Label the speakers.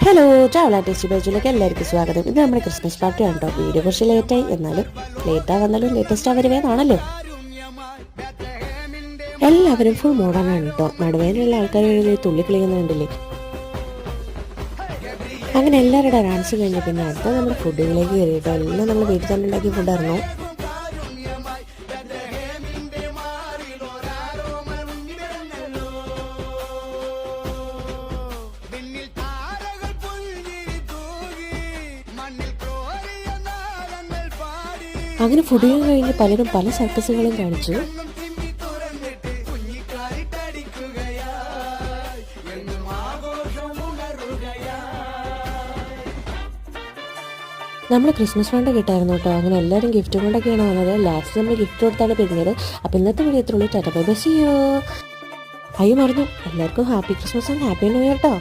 Speaker 1: Hello, travel tasty ബേജിലേക്ക് എല്ലാവർക്കും സ്വാഗതം. ഇത് നമ്മുടെ ക്രിസ്മസ് പാർട്ടി ആണ് കേട്ടോ. വീഡിയോ കുറച്ച് ലേറ്റായി, എന്നാലും ലേറ്റാകുന്നാലും ലേറ്റസ്റ്റ് ആവരുവേന്നാണല്ലോ. എല്ലാവരും ഫുൾ മോഡേണാണ് കേട്ടോ. നടുവേനുള്ള ആൾക്കാർ തുള്ളി കളിക്കുന്നുണ്ടല്ലേ. അങ്ങനെ എല്ലാവരുടെ ഡാൻസ് കഴിഞ്ഞ് പിന്നെ അടുത്ത നമ്മൾ ഫുഡുകളിലേക്ക് കയറി കേട്ടോ. എല്ലാം നമ്മൾ വീട്ടിൽ തന്നെ ഉണ്ടാക്കിയ ഫുഡായിരുന്നു. അങ്ങനെ ഫുഡിങ് കഴിഞ്ഞ് പലരും പല സർക്കസുകളും കാണിച്ചു. നമ്മൾ ക്രിസ്മസ് ഫണ്ട് കിട്ടായിരുന്നു കേട്ടോ. അങ്ങനെ എല്ലാവരും ഗിഫ്റ്റും കൊണ്ടൊക്കെയാണ് വന്നത്. ലാസ്റ്റ് നമ്മൾ ഗിഫ്റ്റ് കൊടുത്താണ് പിരിഞ്ഞത്. അപ്പോൾ ഇന്നത്തെ വീഡിയോ എത്രയുള്ളൂ. Tata bye bye, see you. അയ്യോ മറന്നു, എല്ലാവർക്കും happy Christmas and happy new year കേട്ടോ.